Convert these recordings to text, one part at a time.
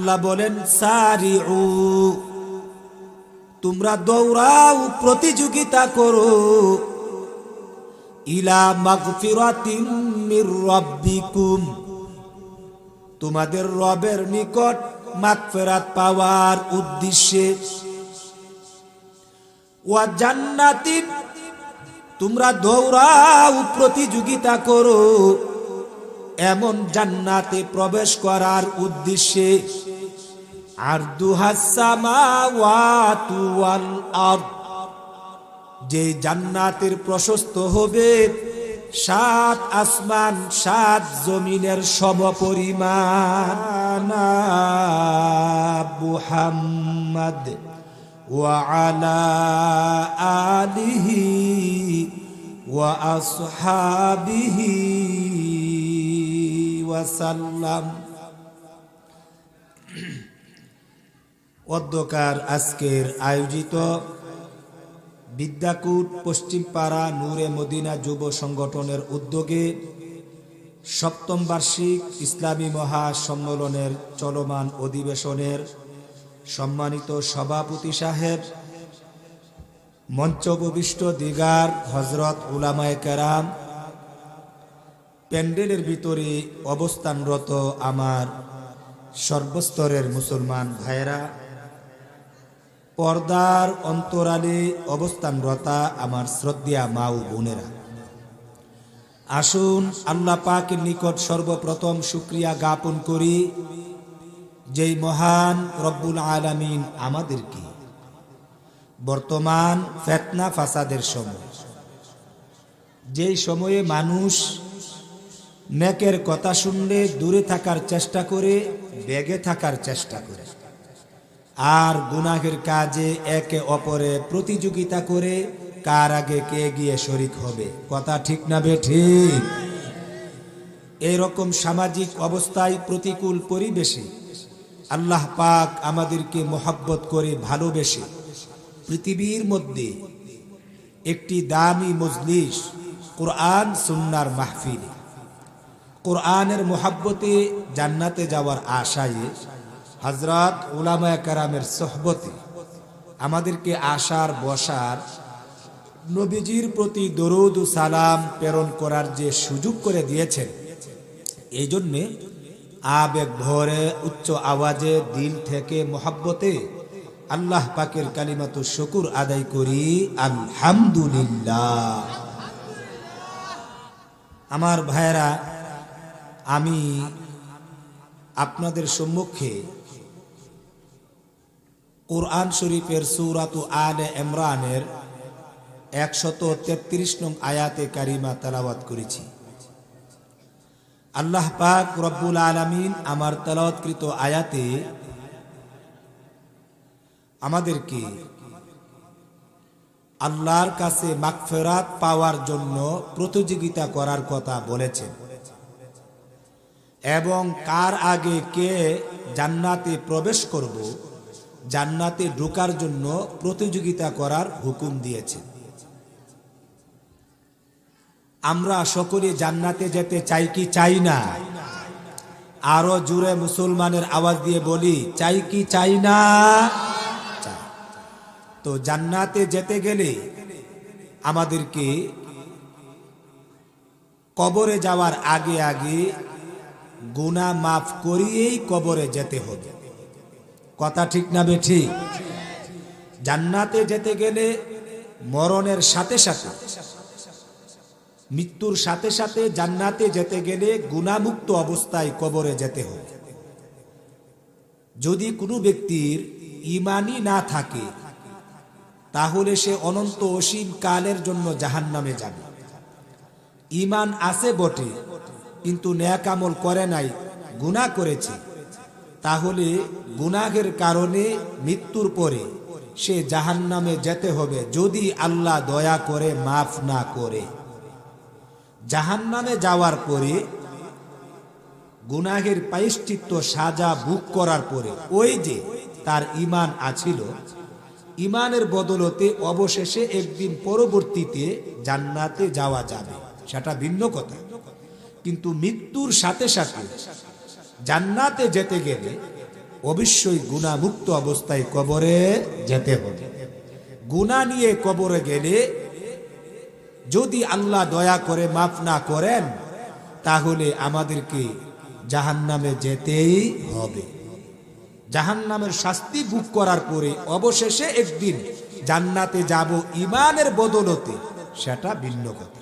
আল্লাহ বলেন সারিউ, তোমরা দৌড়াও, প্রতিযোগিতা করো, ইলা মাগফিরাতিম মির রাব্বিকুম, তোমাদের রবের নিকট মাগফিরাত পাওয়ার উদ্দেশ্যে, ওয়া জান্নাতিন, তোমরা দৌড়াও, প্রতিযোগিতা করো এমন জান্নাতে প্রবেশ করার উদ্দেশ্যে, আরদুহাস সামাওয়াতু ওয়াল আরদ, যে জান্নাতের প্রশস্ত হবে 7 আসমান 7 জমিনের সমপরিমাণ। মুহাম্মদ ওয়া আলা আলিহি ওয়া আসহাবিহি ওয়া সাল্লাম। অধ্যকার আজকের আয়োজিত বিদ্যাকূট পশ্চিমপাড়া নূরে মদিনা যুব সংগঠনের উদ্যোগে 7ম বার্ষিক ইসলামী মহাসম্মেলনের চলমান অধিবেশনের সম্মানিত সভাপতি সাহেব, মঞ্চববিষ্ট দিগার হযরত উলামায়ে কেরাম, প্যান্ডেলের ভিতরে অবস্থানরত আমার সর্বস্তরের মুসলমান ভাইয়েরা, পর্দার অন্তরালে অবস্থানরতা আমার শ্রদ্ধেয়া মা ও বোনেরা, আসুন আল্লাহ পাকের নিকট সর্বপ্রথম শুকরিয়া জ্ঞাপন করি, যেই মহান রব্বুল আলামিন আমাদেরকে বর্তমান ফিতনা ফাসাদের সময়, যেই সময়ে মানুষ নেকের কথা শুনলে দূরে থাকার চেষ্টা করে, বেগে থাকার চেষ্টা করে, আর গুনাহের কাজে একে অপরে প্রতিযোগিতা করে কার আগে কে গিয়ে শরীক হবে। কথা ঠিক না বেঠিক? এইরকম সামাজিক অবস্থায়, প্রতিকূল পরিবেশে আল্লাহ পাক আমাদেরকে মোহাব্বত করে ভালোবেসে পৃথিবীর মধ্যে একটি দামি মজলিস, কোরআন সুন্নাহর মাহফিল, কোরআনের মোহাব্বতে জান্নাতে যাওয়ার আশায় হযরত উলামায়ে কেরামের সোহবতে আমাদেরকে আসার বসার, নবীজির প্রতি দরুদ ও সালাম প্রেরণ করার যে সুযোগ করে দিয়েছেন, এই জন্যে আবেগ ভরে উচ্চ আওয়াজে দিল থেকে মোহাব্বতে আল্লাহ পাকের কালিমাতু শুকুর আদায় করি, আলহামদুলিল্লাহ। আমার ভাইয়েরা, আমি আপনাদের সম্মুখে কোরআন শরীফের সূরাতু আলে ইমরানের 133 নং আয়াতে কারিমা তেলাওয়াত করেছি। আল্লাহ পাক রব্বুল আলামিন আমার তেলাওয়াতকৃত আয়াতে আমাদেরকে আল্লাহর কাছে মাগফিরাত পাওয়ার জন্য প্রতিযোগিতা করার কথা বলেছেন, এবং কার আগে কে জান্নাতে প্রবেশ করব, জান্নাতে ঢোকার জন্য প্রতিযোগিতা করার হুকুম দিয়েছেন। আমরা সকলে জান্নাতে যেতে চাই কি চাই না? আরো জোরে মুসলমানের আওয়াজ দিয়ে বলি, চাই কি চাই না? তো জান্নাতে যেতে গেলে আমাদেরকে কবরে যাওয়ার আগে আগে গুনাহ মাফ করিয়েই কবরে যেতে হবে। কথা ঠিক না বেঠিক? জান্নাতে যেতে গেলে মরণের সাথে সাথে, মৃত্যুর সাথে সাথে জান্নাতে যেতে গেলে গুনাহমুক্ত অবস্থায় কবরে যেতে হবে। যদি কোনো ব্যক্তির ঈমানই না থাকে, তাহলে সে অনন্ত অসীম কালের জন্য জাহান্নামে যাবে। ঈমান আছে বটে, কিন্তু নেক আমল করে নাই, গুনাহ করেছে, তাহলে গুনাহের কারণে মৃত্যুর পরে সে জাহান্নামে যেতে হবে, যদি আল্লাহ দয়া করে মাফ না করে। জাহান্নামে যাওয়ার পরে গুনাহের প্রায়শ্চিত্ত সাজা ভোগ করার পরে ওই যে তার ঈমান আছিল, ঈমানের বদলতে অবশেষে একদিন পরবর্তীতে জান্নাতে যাওয়া যাবে, সেটা ভিন্ন কথা। কিন্তু মৃত্যুর সাথে সাথে জান্নাতে যেতে গেলে অবশ্যই গুনাহমুক্ত অবস্থায় কবরে যেতে হবে। গুনাহ নিয়ে কবরে গেলে যদি আল্লাহ দয়া করে মাফ না করেন তাহলে আমাদেরকে জাহান্নামে যেতেই হবে। জাহান্নামের শাস্তি ভোগ করার পরে অবশেষে একদিন জান্নাতে যাব ঈমানের বদলতে, সেটা ভিন্ন কথা।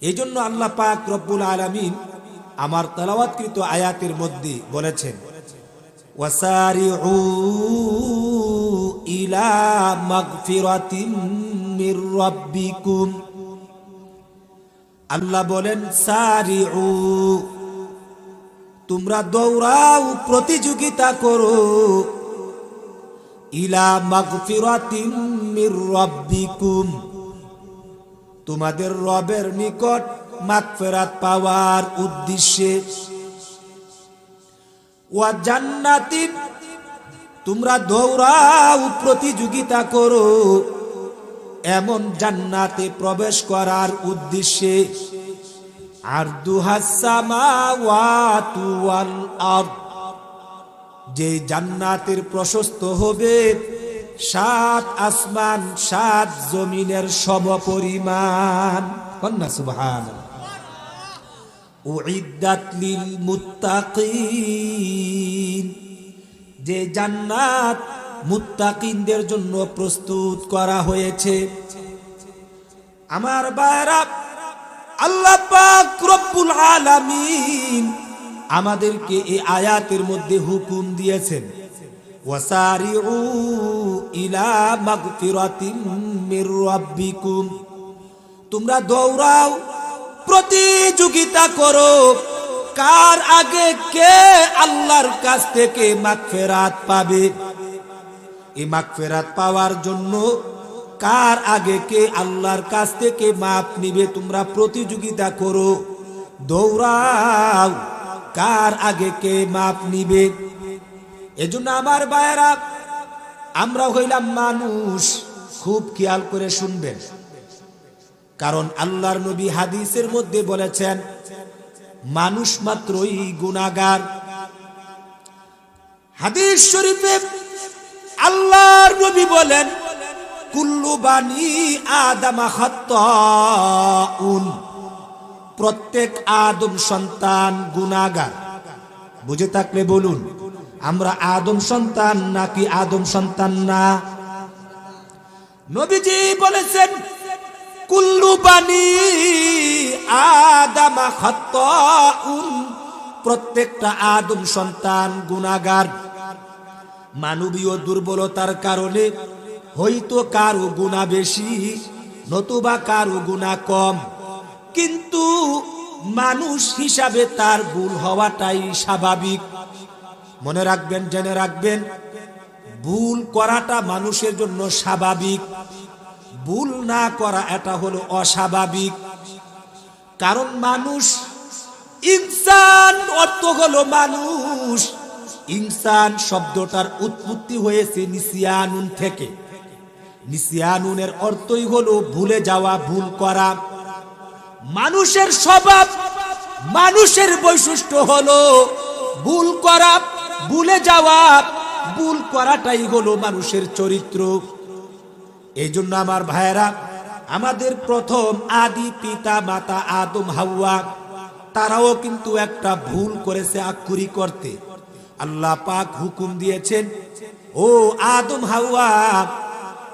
এই জন্য আল্লাহ পাক রব্বুল আলামিন আমার তেলাওয়াতকৃত আয়াতের মধ্যে বলেছেন, ওয়াসারিউ ইলা মাগফিরাতিম মির রাব্বিকুম। আল্লাহ বলেন সারিউ, তোমরা দৌড়াও, প্রতিযোগিতা করো, ইলা মাগফিরাতিম মির রাব্বিকুম, তোমাদের রবের নিকট মাগফিরাত পাওয়ার উদ্দেশ্যে। ওয়া জান্নাতিন, তোমরা দৌড়াও, প্রতিযোগিতা করো এমন জান্নাতে প্রবেশ করার উদ্দেশ্যে। আরদুহাস সামাওয়াতু ওয়াল আরদ, যে জান্নাতের প্রশস্ত হবে 7 আসমান 7 জমিনের সমপরিমাণ। কন্যা সুবহানাল্লাহ। উইদ্দাত লিল মুত্তাকিন, যে জান্নাত মুত্তাকিনদের জন্য প্রস্তুত করা হয়েছে। আমার ভাইরা, আল্লাহ পাক রব্বুল আলামিন আমাদেরকে এই আয়াতের মধ্যে হুকুম দিয়েছেন, ওয়াসারিউ ইলা মাগফিরাতিম মির রাব্বিকুম, তোমরা দৌড়াও, প্রতিযোগিতা করো, কার আগে কে আল্লাহর কাছ থেকে মাগফিরাত পাবে। এই মাগফিরাত পাওয়ার জন্য কার আগে কে আল্লাহর কাছ থেকে মাপ নিবে, তোমরা প্রতিযোগিতা করো, দৌড়াও, কার আগে কে মাপ নিবে। এজন্য আমার ভাইয়েরা, আমরা হইলাম মানুষ, খুব খেয়াল করে শুনবেন, কারণ আল্লাহর নবী হাদিসের মধ্যে বলেছেন মানুষ মাত্রই গুনাহগার। হাদিস শরীফে আল্লাহর নবী বলেন, কুল্লু বানি আদম খাত্তাউন, প্রত্যেক আদম সন্তান গুনাহগার। বুঝে থাকলে বলুন, আমরা আদম সন্তান নাকি আদম সন্তান না? নবীজি বলেছেন, কুল্লু বানি আদম খাত্তাউন, প্রত্যেকটা আদম সন্তান গুনাহগার। মানবীয় দুর্বলতার কারণে হয়তো কারো গুনাহ বেশি, নতুবা কারো গুনাহ কম, কিন্তু মানুষ হিসাবে তার ভুল হওয়াটাই স্বাভাবিক। মনে রাখবেন, জেনে রাখবেন, ভুল করাটা মানুষের জন্য স্বাভাবিক, ভুল না করা এটা হলো অস্বাভাবিক। কারণ মানুষ, ইনসান অর্থ হলো মানুষ। ইনসান শব্দটার উৎপত্তি হয়েছে নিসিয়ানুন থেকে। নিসিয়ানুনের অর্থই হলো ভুলে যাওয়া, ভুল করা। মানুষের স্বভাব, মানুষের বৈশিষ্ট্য হলো ভুল করা, ভুলে যাওয়া। ভুল করাটাই হলো মানুষের চরিত্র। এই জন্য আমার ভাইয়েরা, আমাদের প্রথম আদি পিতা মাতা আদম হাওয়া, তারাও কিন্তু একটা ভুল করেছে, আকুরি করতে। আল্লাহ পাক হুকুম দিয়েছেন, ও আদম হাওয়া,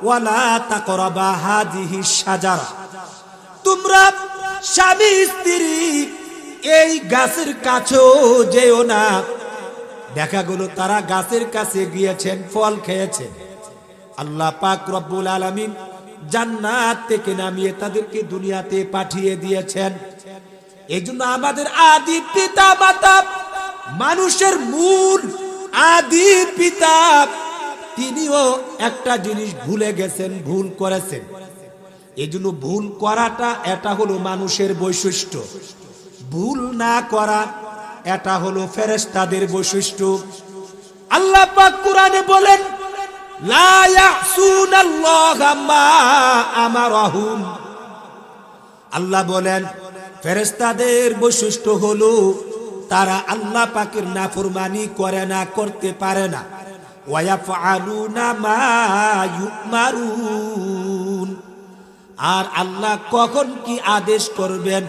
ওয়ালা তাকরাবা হাযিহি শাজারা, তোমরা স্বামী স্ত্রী এই গাছের কাছেও যেও না। দেখা গেল তারা গাছের কাছে গিয়েছেন, ফল খেয়েছেন। আল্লাহ পাক রব্বুল আলামিন জান্নাত থেকে নামিয়ে তাদেরকে দুনিয়াতে পাঠিয়ে দিয়েছেন। এই জন্য আমাদের আদি পিতা মাতা, মানুষের মূল আদি পিতা, তিনিও একটা জিনিস ভুলে গেছেন, ভুল করেছেন। এই জন্য ভুল করাটা এটা হলো মানুষের বৈশিষ্ট্য, ভুল না করা এটা হলো ফেরেশতাদের বৈশিষ্ট্য। আল্লাহ পাক কোরআনে বলেন, লা ইয়াসুনাল্লাহা মা আমারাহুম। আল্লাহ বলেন ফেরেশতাদের বৈশিষ্ট্য হলো তারা আল্লাহ পাকের নাফরমানি করে না, করতে পারে না। ওয়ায়াফআলুনা মা ইউমারুন, আর আল্লাহ কখন কি আদেশ করবেন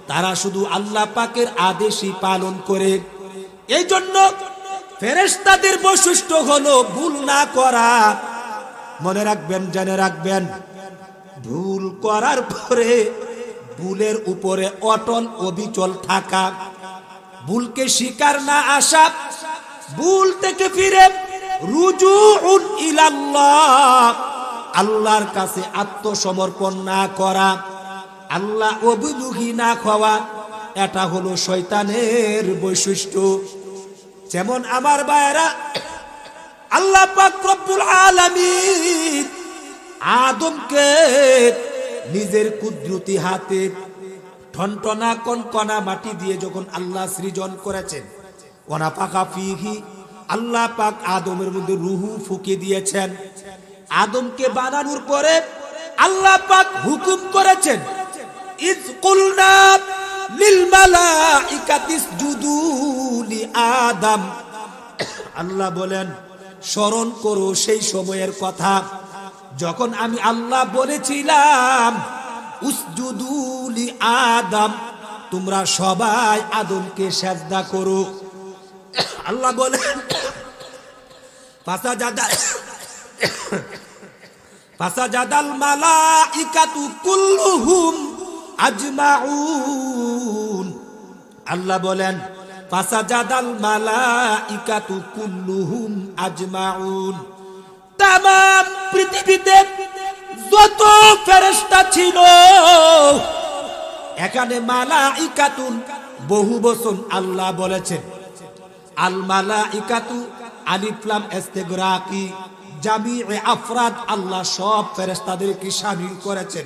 তারা শুধু আল্লাহ পাকের আদেশই পালন করে। এই জন্য ফেরেশতাদের বৈশিষ্ট্য হলো ভুল না করা। মনে রাখবেন, জেনে রাখবেন, ভুল করার পরে ভুলের উপরে অটল অবিচল থাকা, ভুলকে স্বীকার না আসা, ভুল থেকে ফিরে রুজুউন ইলাল্লাহ, আল্লাহর কাছে আত্মসমর্পণ না করা, আল্লাহ অভিমুখী না হওয়া, এটা হলো শয়তানের বৈশিষ্ট্য। যেমন আমার ভাইয়েরা, আল্লাহ পাক রব্বুল আলামিন আদমকে নিজের কুদরতি হাতে ঠনঠনা কনকনা মাটি দিয়ে যখন আল্লাহ সৃজন করেছেন, ওয়ানাফাখা ফীহি, আল্লাহ পাক আদমের মধ্যে রূহু ফুঁকে দিয়েছেন। আদমকে বানানোর পরে আল্লাহ পাক হুকুম করেছেন, ইয কুলনা লিল মালাইকাতি ইসজুদু লি আদম। আল্লাহ বলেন, স্মরণ করো সেই সময়ের কথা যখন আমি আল্লাহ বলেছিলাম উসজুদু লি আদম, তোমরা সবাই আদমকে সিজদা করো। আল্লাহ বলেন, ফাসাজাদাল মালাইকাতু কুল্লুহুম আজমাউন। আল্লাহ বলেন, ফাসাজাদাল মালাইকাতু কুল্লুহুম আজমাউন। তামাম পৃথিবীতে যত ফেরেশতা ছিল, এখানে মালাইকাতুন বহু বচন আল্লাহ বলেছেন। আল মালাইকাতু আলিফ লাম ইস্তিগরাকি, জামিয়ে আফরাদ, আল্লাহ সব ফেরেশতাদেরকে শামিল করেছেন।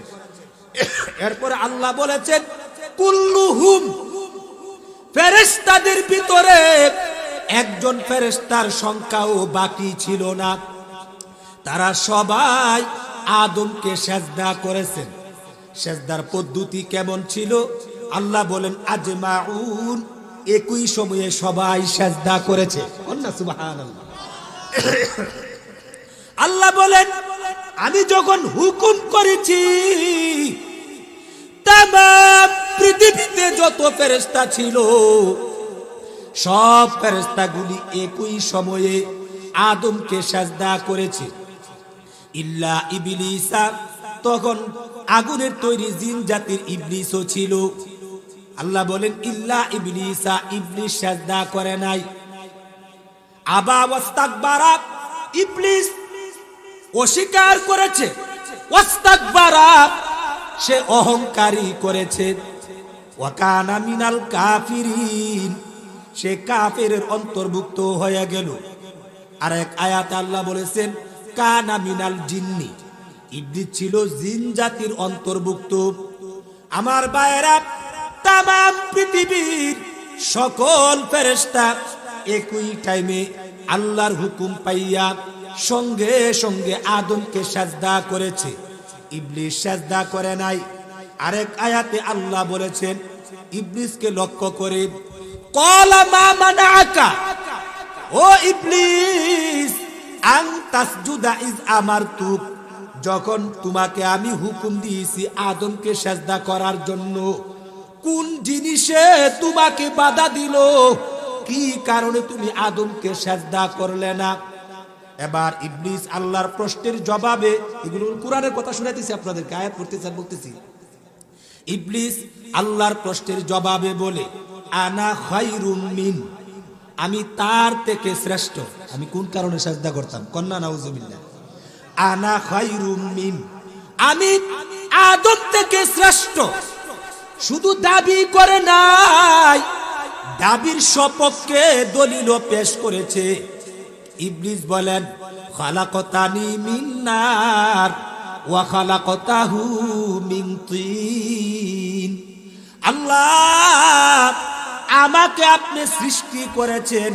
এরপরে আল্লাহ বলেছেন কুল্লুহুম, ফেরেশতাদের ভিতরে একজন ফেরেশতার সংখ্যাও বাকি ছিল না, তারা সবাই আদমকে সিজদা করেছেন। সিজদার পদ্ধতি কেমন ছিল? আল্লাহ বলেন আজমাউন, একই সময়ে সবাই সিজদা করেছে। সুবহানাল্লাহ। আল্লাহ বলেন, আমি যখন হুকুম করেছি তামাম পৃথিবীতে যত ফেরেশতা ছিল সব ফেরেশতাগুলি একই সময়ে আদমকে সিজদা করেছে, ইল্লা ইবলিসা, তখন আগুনের তৈরি জিন জাতির ইবলিসও ছিল। আল্লাহ বলেন ইল্লা ইবলিসা, ইবলিস সিজদা করে নাই। আবা ওয়াস্তাকবারা, ইবলিস অস্বীকার করেছে। ওয়াস্তাকবারা, সে অহংকারী করেছে। ওয়া কানা মিনাল কাফিরিন, সে কাফেরের অন্তর্ভুক্ত হয়ে গেল। আর এক আয়াতে আল্লাহ বলেছেন কানা মিনাল জিন্নি, ইবলিস ছিল জিন জাতির অন্তর্ভুক্ত। আমার ভাইয়েরা, তামাম পৃথিবীর সকল ফেরেশতা একই টাইমে আল্লাহর হুকুম পাইয়া সঙ্গে সঙ্গে আদমকে সিজদা করেছে, ইবলিস সিজদা করে নাই। আরেক আয়াতে আল্লাহ বলেছেন ইবলিসকে লক্ষ্য করে, ক্বালা মা মানাআকা, ও ইবলিস, আন তাসজুদা ইজ আমারতুক, যখন তোমাকে আমি হুকুম দিয়েছি আদমকে সিজদা করার জন্য, কোন জিনিসে তোমাকে বাধা দিল? কি কারণে তুমি আদমকে সিজদা করলে না? এবার ইবলিস আল্লাহর প্রশ্নের জবাবে, এগুলো কোরআনের কথা শুনাইতেছি আপনাদেরকে, আয়াত পড়তেছি আর বলতেছি। ইবলিস আল্লাহর প্রশ্নের জবাবে বলে, আনা খায়রুম মিন, আমি তার থেকে শ্রেষ্ঠ। আমি কোন কারণে সিজদা করতাম? কন্না নাউজুবিল্লাহ। আনা খায়রুম মিন, আমি আদম থেকে শ্রেষ্ঠ। শুধু দাবি করে নাই, দাবির সপক্ষে দলিল পেশ করেছে। ইবলিস বলেন খালাকতানি মিন নার ওয়া খালাকতাহু মিন তিন। আল্লাহ, আমাকে আপনি সৃষ্টি করেছেন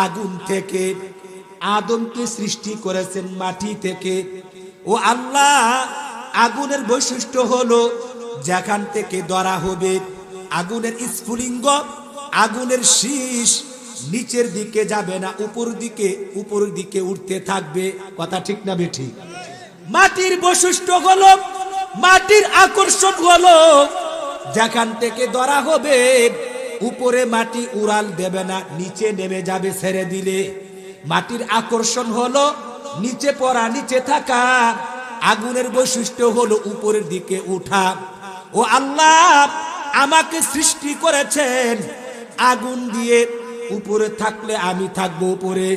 আগুন থেকে, আদমকে সৃষ্টি করেছেন মাটি থেকে। ও আল্লাহ, আগুনের বৈশিষ্ট্য হলো যেখান থেকে ধরা হবে আগুনের স্ফুলিঙ্গ, আগুনের শীষ নিচের দিকে যাবে না, উপরের দিকে উঠতে থাকবে। কথা ঠিক না বেঠিক? মাটির বৈশিষ্ট্য হলো, মাটির আকর্ষণ হলো, যেখান থেকে ধরা হবে উপরে মাটি উড়াল দেবে না, নিচে নেমে যাবে ছেড়ে দিলে। মাটির আকর্ষণ হলো নিচে পড়া, নিচে থাকা। আগুনের বৈশিষ্ট্য হলো উপরের দিকে উঠা। ও আল্লাহ আমাকে সৃষ্টি করেছেন আগুন দিয়ে, উপরে থাকলে আমি থাকবো উপরে।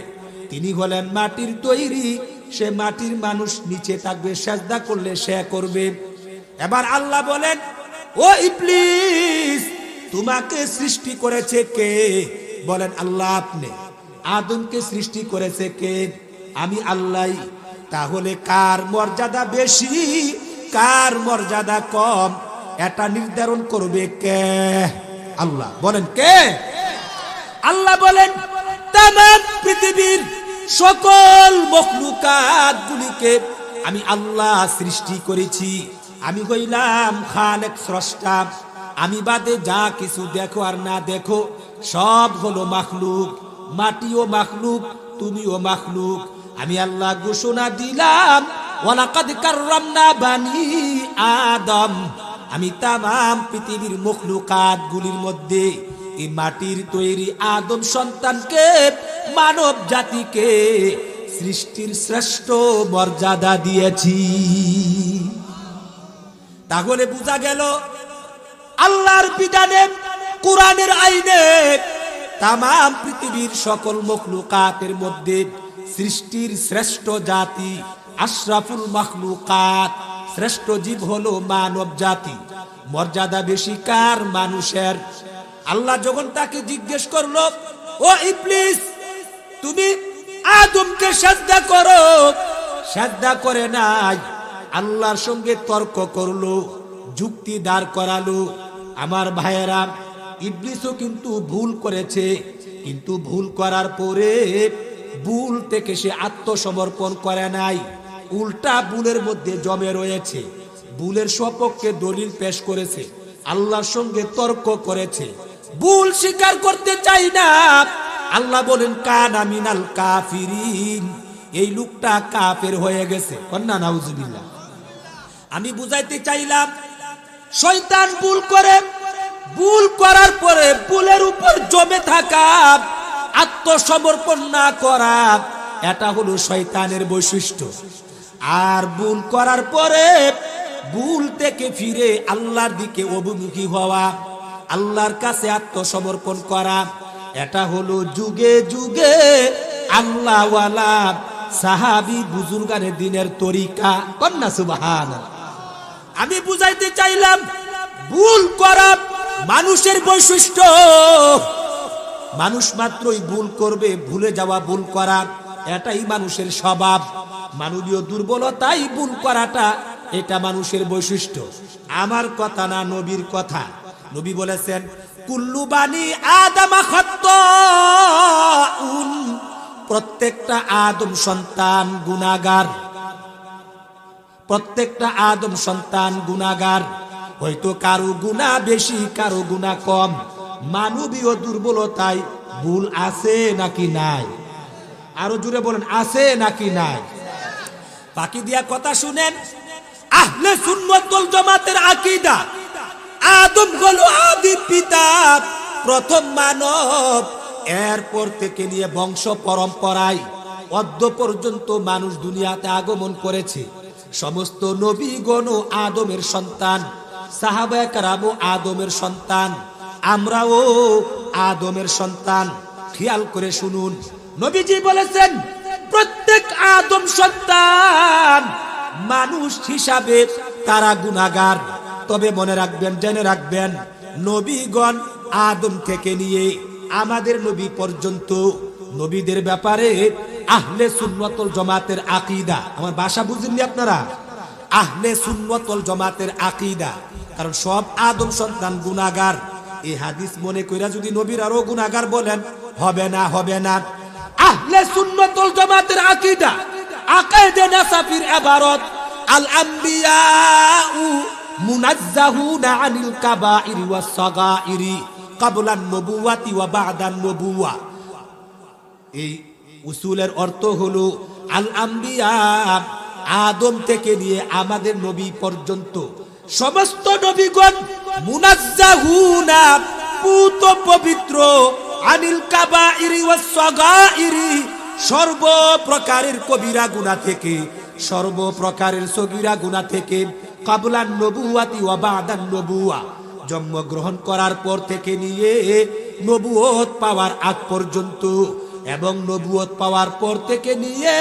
তিনি হলেন মাটির তৈরি, সে মাটির মানুষ, নিচে থাকবে, সেজদা করলে সে করবে। এবার আল্লাহ বলেন, ও ইবলিস তোমাকে সৃষ্টি করেছে কে? বলেন আল্লাহ। আপনি আদমকে সৃষ্টি করেছে কে? আমি আল্লাহ। তাহলে কার মর্যাদা বেশি, কার মর্যাদা কম, এটা নির্ধারণ করবে কে? আল্লাহ। বলেন কে? আল্লাহ বলেন, তামাম পৃথিবীর সকল মখলুকাত গুলিকে আমি আল্লাহ সৃষ্টি করেছি। আমি হইলাম খালেক, স্রষ্টা। আমি বাদে যা কিছু দেখো আর না দেখো সব হলো মাখলুক। মাটিও মাখলুক, তুমিও মাখলুক। আমি আল্লাহ ঘোষণা দিলাম, ওয়ালাকাদ কাররামনা বানি আদম। আমি তামাম পৃথিবীর মখলুকাত গুলির মধ্যে এই মাটির তৈরি আদম সন্তানকে, মানব জাতিকে সৃষ্টির শ্রেষ্ঠ মর্যাদা দিয়েছি। তাহলে বোঝা গেল আল্লাহর বিধানে, কোরআনের আইনে তামাম পৃথিবীর সকল মখলুকাতের মধ্যে সৃষ্টির শ্রেষ্ঠ জাতি, আশরাফুল মখলুকাত, শ্রেষ্ঠ জীব হলো মানব জাতি। মর্যাদা বেশি কার? মানুষের। আল্লাহ যখন তাকে জিজ্ঞেস করলো, ও ইবলিস তুমি আদমকে সাজদা করো, সাজদা করে নাই, আল্লাহর সঙ্গে তর্ক করলো, যুক্তি দাঁড় করালো। আমার ভাইয়েরা, ইবলিসও কিন্তু ভুল করেছে, কিন্তু ভুল করার পরে ভুল থেকে সে আত্মসমর্পণ করে নাই, উল্টা ভুলের মধ্যে জমে রয়েছে, ভুলের সপক্ষে দলিল পেশ করেছে, আল্লাহর সঙ্গে তর্ক করেছে, ভুল স্বীকার করতে চাই না। আল্লাহ বলেন, কানা মিনাল কাফিরিন, এই লোকটা কাফের হয়ে গেছে। কন্যা নাউজুবিল্লাহ। আমি বুঝাইতে চাইলাম, শয়তান ভুল করে, ভুল করার পরে ভুলের উপর জমে থাকা, আত্মসমর্পণ না করা, এটা হলো শয়তানের বৈশিষ্ট্য। আর ভুল করার পরে ভুল থেকে ফিরে আল্লাহর দিকে অভিমুখী হওয়া, আল্লাহর কাছে আত্মসমর্পণ করা, এটা হলো যুগে যুগে আল্লাহওয়ালা সাহাবী বুজুর্গানের দিনের তরিকা। কন্যা সুবহানাল্লাহ। আমি বুঝাইতে চাইলাম, ভুল করা মানুষের বৈশিষ্ট্য। মানুষ মাত্রই ভুল করবে, ভুলে যাওয়া, ভুল করা, এটাই মানুষের স্বভাব। মানবীয় দুর্বলতাই ভুল করাটা, এটা মানুষের বৈশিষ্ট্য। আমার কথা না, নবীর কথা। নবী বলেছেন, কুল্লু বানি আদম খাত্তাউন, প্রত্যেকটা আদম সন্তান গুনাহগার, প্রত্যেকটা আদম সন্তান গুনাহগার। হয়তো কারো গুনাহ বেশি, কারো গুনাহ কম। মানবীয় দুর্বলতায় ভুল আছে নাকি নাই? আরো জোরে বলেন, আছে নাকি নাই? বাকি দিয়া কথা শুনেন। আহলে সুন্নাত ওয়াল জামাতের আকীদা, আদম হলো আদি পিতা, প্রথম মানব। এরপর থেকে নিয়ে বংশ পরম্পরায় অদ্য পর্যন্ত মানুষ দুনিয়াতে আগমন করেছে। সমস্ত নবীগণ আদমের সন্তান, সাহাবায়ে কেরামও আদমের সন্তান, আমরাও আদমের সন্তান। খেয়াল করে শুনুন, নবীজি বলেছেন, প্রত্যেক আদম সন্তান মানুষ হিসাবে তারা গুনাহগার। তবে মনে রাখবেন, জেনে রাখবেন, নবীগণ আদম থেকে নিয়ে আমাদের নবী পর্যন্ত নবীদের ব্যাপারে আহলে সুন্নাত ওয়াল জামাতের আকীদা। আমার ভাষা বুঝেননি আপনারা? আহলে সুন্নাত ওয়াল জামাতের আকীদা। কারণ সব আদম সন্তান গুনাহগার। এই হাদিস মনে কইরা যদি নবীর আরো গুনাহগার বলেন, হবে না, হবে না। আহলে সুন্নাত ওয়াল জামাতের আকীদা, আকিদা নাসাফির ইবারত, আল আম্বিয়াউ মুনাজ্জাহুনা আনিল কাবাইরি ওয়াস সাগাইরি, ক্বাবলান নবুওয়াতি ওয়া বা'দান নবুওয়া। এই উসুলের অর্থ হলো আল আম্বিয়া, আদম থেকে নিয়ে আমাদের নবী পর্যন্ত সমস্ত নবীগণ মুনাজ্জাহুনা, পুত পবিত্র, আনিল কাবাইরি ওয়াস সাগাইরি, সর্ব প্রকারের কবিরা গুনাহ থেকে, সর্ব প্রকারের সগীরা গুনাহ থেকে, ক্বাবলান নবুওয়াতি ওয়া বা'দান নবুওয়া, জন্মগ্রহণ করার পর থেকে নিয়ে নবুয়ত পাওয়ার আগ পর্যন্ত, এবং নবুয়ত পাওয়ার পর থেকে নিয়ে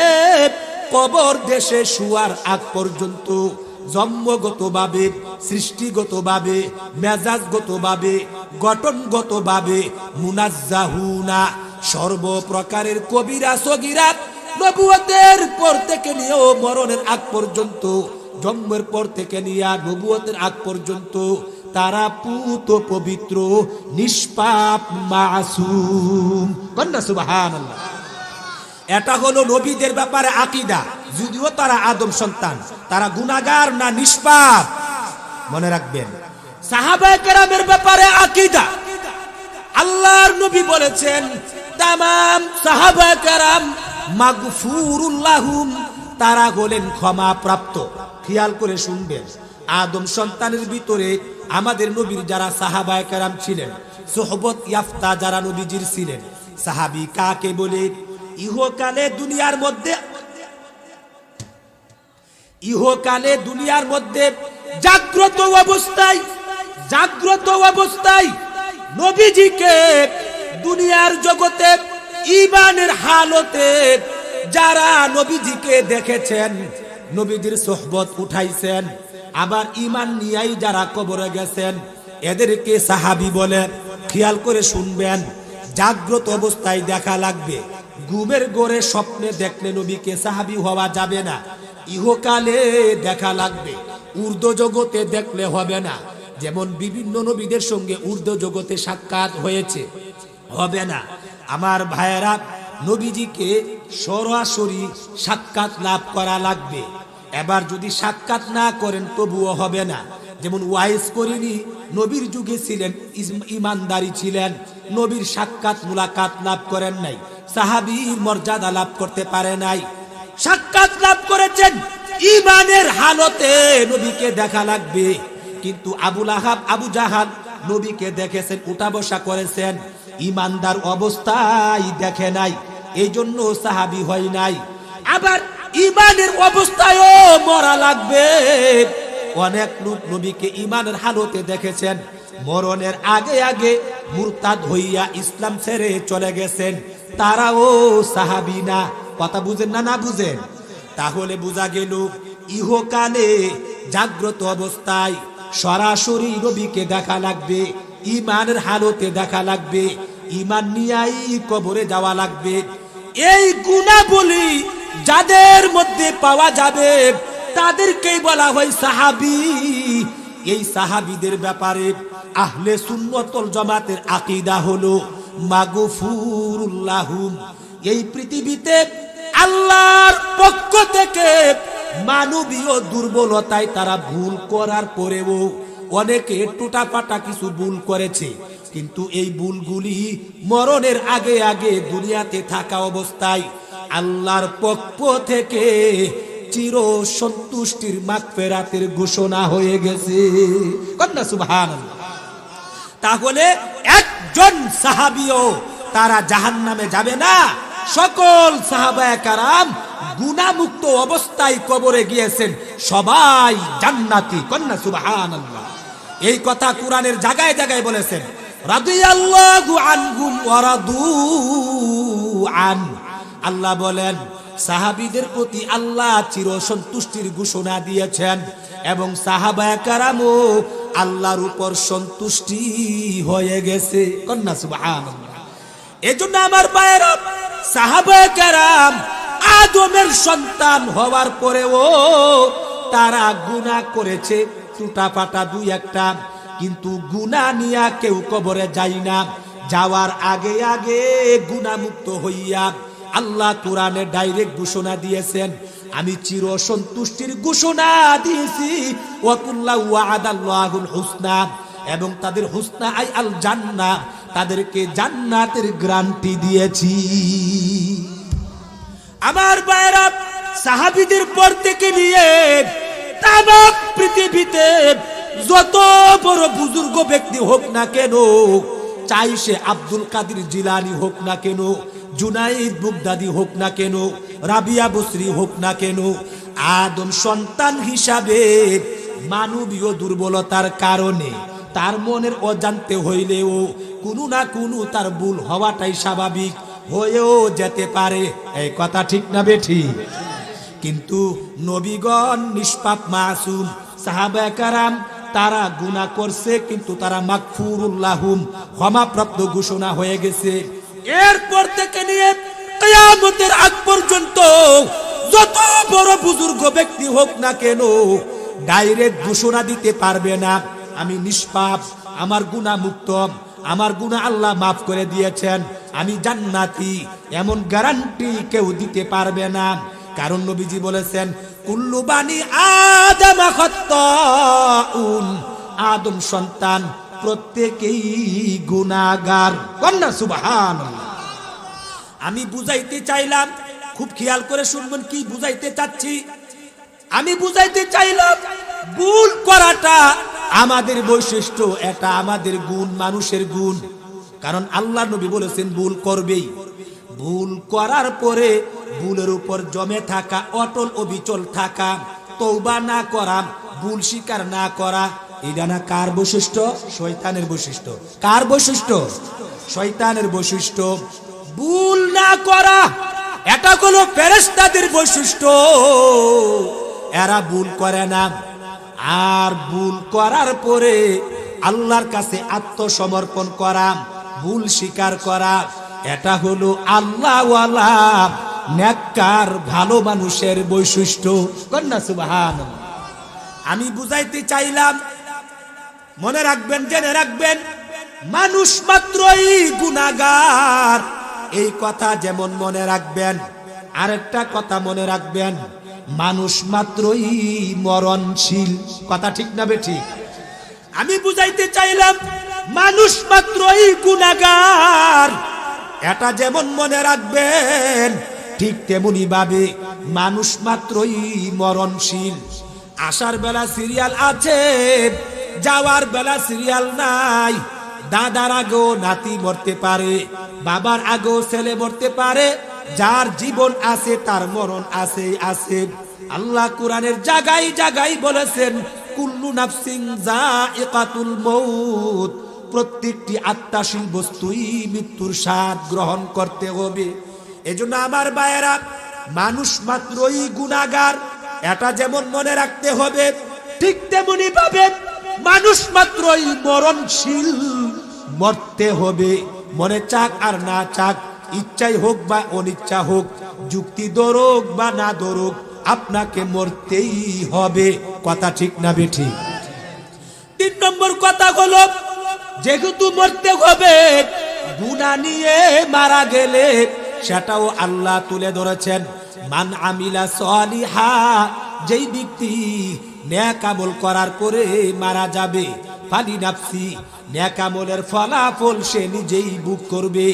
কবর দেশে শুয়ার আগ পর্যন্ত, জন্মগতভাবে, সৃষ্টিগতভাবে, মেজাজগতভাবে, গঠনগতভাবে মুনাজ্জাহুনা, সর্বপ্রকারের কবিরা সগীরা নবুয়তের পর থেকে নিয়ে মরণের আগ পর্যন্ত, জন্মের পর থেকে নিয়ে নবুয়তের আগ পর্যন্ত তারা পুত পবিত্র, নিষ্পাপ, মাসুম। কন্যা সুবহানাল্লাহ। এটা হলো নবীদের ব্যাপারে আকীদা। যদিও তারা আদম সন্তান, তারা গুনাহগার না নিষ্পাপ, মনে রাখবেন। সাহাবায়ে কেরামের ব্যাপারে আকীদা, আল্লাহর নবী বলেছেন তামাম সাহাবায়ে কেরাম মাগফুরুল লাহুম, তারা হলেন ক্ষমা প্রাপ্ত। খেয়াল করে শুনবেন, আদম সন্তানের ভিতরে আমাদের নবীর যারা সাহাবায়ে কেরাম ছিলেন, সুহবত ইয়াফতা যারা নবীজির ছিলেন, সাহাবী কাকে বলে? ইহকালে দুনিয়ার মধ্যে জাগ্রত অবস্থায় নবীজিকে দুনিয়ার জগতে ঈমানের হালতে যারা নবীজিকে দেখেছেন, নবীজির সোহবত উঠাইছেন, আবার ঈমান নিয়েই যারা কবরে গেছেন, এদেরকে সাহাবী বলে। খেয়াল করে শুনবেন, জাগ্রত অবস্থায় দেখা লাগবে। ঘুমের ঘোরে স্বপ্নে দেখলে নবীকে সাহাবী হওয়া যাবে না, ইহকালে দেখা লাগবে। ঊর্ধ্ব জগতে দেখলে হবে না, যেমন বিভিন্ন নবীদের সঙ্গে ঊর্ধ্ব জগতে সাক্ষাৎ হয়েছে, হবে না। আমার ভাইয়েরা, নবীজিকে সরাসরি সাক্ষাৎ লাভ করা লাগবে। এবার যদি সাক্ষাৎ না করেন তবুও হবে না। যেমন ওয়াইস করিনি নবীর যুগে ছিলেন, ইমানদারি ছিলেন, নবীর সাক্ষাৎ মুলাকাত লাভ করেন নাই, সাহাবীর মর্যাদা লাভ করতে পারে নাই। সাক্ষাৎ লাভ করেছেন ঈমানের হালতে, নবীকে দেখা লাগবে। কিন্তু আবু লাহাব, আবু জাহাল নবীকে দেখেছেন, উঠা বসা করেছেন, ঈমানদার অবস্থায় দেখে নাই, এই জন্য সাহাবী হয় নাই। আবার ঈমানের অবস্থায়ও মরা লাগবে। অনেক লোক নবীকে ঈমানের হালতে দেখেছেন, মরণের আগে আগে মুরতাদ হইয়া ইসলাম ছেড়ে চলে গেছেন, তারাও সাহাবী না। কথা বুঝেন না? না বুঝেন? তাহলে বোঝা গেল ইহকালে জাগ্রত অবস্থায় সরাসরি নবীকে দেখা লাগবে, ঈমানের হালতে দেখা লাগবে, ঈমান নিয়াই কবরে যাওয়া লাগবে। এই গুণাবলী যাদের মধ্যে পাওয়া যাবে তাদেরকেই বলা হয় সাহাবী। এই সাহাবীদের ব্যাপারে আহলে সুন্নাত ওয়াল জামাতের আকীদা হলো মাগফুরুল লাহুম। এই পৃথিবীতে আল্লাহর পক্ষ থেকে মানবীয় দুর্বলতায় তারা ভুল করার পরেও, অনেকে টুটাপাটা কিছু ভুল করেছে, কিন্তু এই ভুলগুলি মরণের আগে আগে দুনিয়াতে থাকা অবস্থায় আল্লাহর পক্ষ থেকে চির সন্তুষ্টির মাগফিরাতের ঘোষণা হয়ে গেছে। কন্যা সুবহানাল্লাহ। তাহলে একজন সাহাবীও তারা জাহান্নামে যাবে না। সকল সাহাবায়ে কেরাম গুনাহমুক্ত অবস্থায় কবরে গিয়েছেন, সবাই জান্নাতি। কন্যা সুবহানাল্লাহ। এই কথা কোরআনের জায়গায় জায়গায় বলেছেন, রাদিয়াল্লাহু আনহুম ওয়া রাদু আন। আল্লাহ বলেন সাহাবীদের প্রতি আল্লাহ চির সন্তুষ্টির ঘোষণা দিয়েছেন, এবং সাহাবায়ে কেরামও আল্লাহর উপর সন্তুষ্টি হয়ে গেছে। কন্যা সুবহানাল্লাহ। এজন্য আমার ভাইয়েরা, সাহাবায়ে কেরাম আদমের সন্তান হওয়ার পরেও তারা গুনাহ করেছে, টুটাপাটা দুই একটা, কিন্তু গুনাহ নিয়া কেউ কবরে যায় না। যাওয়ার আগে আগে গুনাহমুক্ত হইয়া আল্লাহ কোরআনে ডাইরেক্ট ঘোষণা দিয়েছেন, আমি চির সন্তুষ্টির ঘোষণা দিয়েছি। ওয়া কুল্লা ওয়াদাল্লাহুল হুসনা, এবং তাদের হুসনা আই আল জান্নাহ, তাদেরকে জান্নাতের গ্যারান্টি দিয়েছি। আমার ভাইরা, সাহাবীদের পর থেকে নিয়ে তাম পৃথিবীতে যত বড় বুজুর্গ ব্যক্তি হোক না কেন, চাই সে আব্দুল কাদের জিলানী হোক না কেন, জুনাইদ বুগদাদি হোক না কেন, রাবিয়া বসরি হোক না কেন, আদম সন্তান হিসাবে মানবীয় দুর্বলতার কারণে তার মনের অজান্তে হইলেও কোনো না কোনো তার ভুল হওয়াটাই স্বাভাবিক, হয়েও যেতে পারে। এই কথা ঠিক না বেঠিক? কিন্তু নবীগণ নিষ্পাপ মাসুম, সাহাবায়ে কেরাম তারা গুনাহ করছে কিন্তু তারা মাগফুরুল লাহুম, ক্ষমাপ্রাপ্ত ঘোষণা হয়ে গেছে। এরপর থেকে নিয়ে কিয়ামতের আগ পর্যন্ত যত বড় বুজুর্গ ব্যক্তি হোক না কেন, ডাইরেক্ট ঘোষণা দিতে পারবে না আমি নিষ্পাপ, আমার গুনাহ মুক্ত, আমার গুনাহ আল্লাহ মাফ করে দিয়েছেন, আমি জান্নাতি, এমন গ্যারান্টি কেউ দিতে পারবে না। কারণ নবীজি বলেছেন কুল্লু বানি আদম খাত্তাউন, আদম সন্তান প্রত্যেকেই গুনাহগার। কন্যা সুবহানাল্লাহ। আমি বুঝাইতে চাইলাম, খুব খেয়াল করে শুনবেন কি বুঝাইতে চাচ্ছি। আমি বুঝাইতে চাইলাম ভুল করাটা আমাদের বৈশিষ্ট্য, এটা আমাদের গুণ, মানুষের গুণ। কারণ আল্লাহ নবী বলেছেন ভুল করবেই, ভুল করার পরে ভুলের উপর জমে থাকা, অটল অবিচল থাকা, তওবা না করা, ভুল স্বীকার না করা, এটা না কার বৈশিষ্ট্য? শয়তানের বৈশিষ্ট্য। কার বৈশিষ্ট্য? শয়তানের বৈশিষ্ট্য। ভুল না করা এটা হলো ফেরেশতাদের বৈশিষ্ট্য, এরা ভুল করে না। আর ভুল করার পরে আল্লাহর কাছে আত্মসমর্পণ করা, ভুল স্বীকার করা, এটা হলো আল্লাহওয়ালা নেককার ভালো মানুষের বৈশিষ্ট্য। কন্যা সুবহানাল্লাহ। আমি বুঝাইতে চাইলাম, মনে রাখবেন, জেনে রাখবেন, মানুষ মাত্রই গুনাহগার, এই কথা যেমন মনে রাখবেন। আরেকটা কথা মনে রাখবেন, মানুষ মাত্রই মরণশীল। কথা ঠিক না বেঠিক? আমি বুঝাইতে চাইলাম মানুষ মাত্রই গুনাহগার, এটা যেমন মনে রাখবেন, ঠিক তেমনি ভাবে মানুষ মাত্রই মরণশীল। আসার বেলা সিরিয়াল আছে, যাওয়ার বেলা সিরিয়াল নাই। দাদার আগেও নাতি মরতে পারে, বাবার আগেও ছেলে মরতে পারে, যার জীবন আছে তার মরণ আছে আছে। আল্লাহ কোরআনের জায়গায় জায়গায় বলেছেন কুল্লু নাফসিন যায়িকাতুল মউত, প্রত্যেকটি আত্মাশীল বস্তুই মৃত্যুর স্বাদ গ্রহণ করতে হবে। এজন্য আমার ভাইয়েরা, মানুষ মাত্রই গুনাহগার, এটা যেমন মনে রাখতে হবে, ঠিক তেমনি ভাবে মানুষ মাত্রই মরণশীল, মরতে হবে। মনে চাক আর না চাক, ইচ্ছাই হোক বা অনিচ্ছা হোক, যুক্তি দরুক বা না দরুক, আপনাকে মরতেই হবে। কথা ঠিক না বেঠিক? 3 নম্বর কথা হলো, যেহেতু মরতে হবে, গুনাহ নিয়ে মারা গেলে সেটাও আল্লাহ তুলে ধরেছেন। মান আমিলা সলিহা, যেই ব্যক্তি নেক আমল করার পরে মারা যাবে, ফালি নাফসি, নেক আমলের ফলাফল সে নিজেই ভোগ করবে।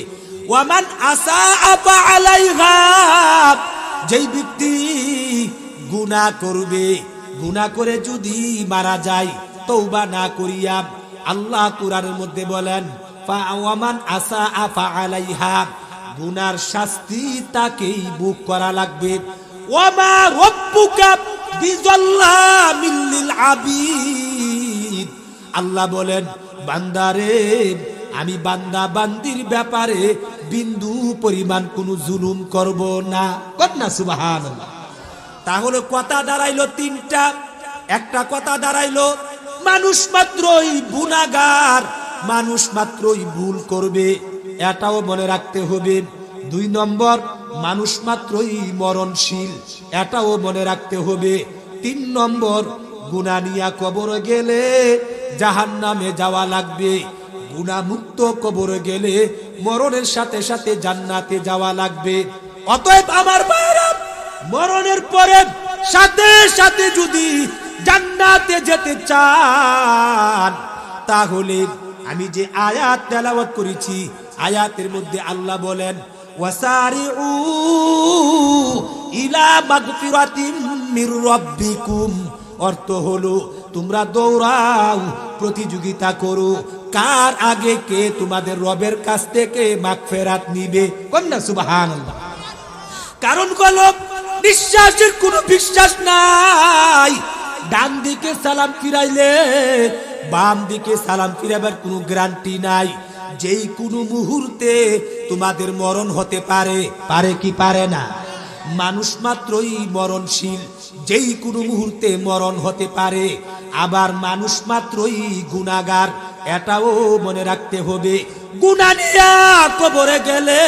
ওয়ামান আসাআ ফাআলাইহা, যেই ব্যক্তি গুনাহ করবে, গুনাহ করে যদি মারা যায় তওবা না করিয়া, আল্লাহ কুরআনের মধ্যে বলেন ওয়ামান আসাআ ফাআলাইহা, গুনার শাস্তি তাকেই ভোগ করা লাগবে। ওয়ামা রাব্বুকা বিযাল্লামিল লিল আবিদ, আল্লাহ বলেন বান্দারে, আমি বান্দা বান্দির ব্যাপারে বিন্দু পরিমাণ কোনো জুলুম করব না। কন্যা সুবহানাল্লাহ। তাহলে কথা দাঁড়াইলো 3টা। একটা কথা দাঁড়াইলো মানুষ মাত্রই গুনাহগার, মানুষ মাত্রই ভুল করবে, এটাও মনে রাখতে হবে। 2 নম্বর, মানুষ মাত্রই মরণশীল, এটাও মনে রাখতে হবে। 3 নম্বর, গুনাহ নিয়া কবরে গেলে জাহান্নামে যাওয়া লাগবে, গুনাহ মুক্ত কবরে গেলে মরণের সাথে সাথে জান্নাতে যাওয়া লাগবে। অতএব আমার ভাইরা, মরণের পরে সাথে সাথে যদি জান্নাতে যেতে চান, তাহলে আমি যে আয়াত তেলাওয়াত করেছি, আয়াতের মধ্যে আল্লাহ বলেন ওয়াসারিউ ইলা মাগফিরাতিম মির রাব্বিকুম, অর্থ হলো তোমরা দৌড়াও, প্রতিযোগিতা করো, কার আগে কে তোমাদের রবের কাছ থেকে মাগফিরাত নিবে। কন্যা সুবহানাল্লাহ। কারণ হলো বিশ্বাসের কোনো বিশ্বাস নাই। ডান দিকে সালাম ফিরাইলে বাম দিকে সালাম ফিরাবার কোনো গ্যারান্টি নাই। যেই কোনো মুহূর্তে তোমাদের মরণ হতে পারে, পারে কি পারে না? মানুষ মাত্রই মরণশীল, যেই কোনো মুহূর্তে মরণ হতে পারে। আবার মানুষ মাত্রই গুনাহগার, এটাও মনে রাখতে হবে। গুনাহ নিয়ে কবরে গেলে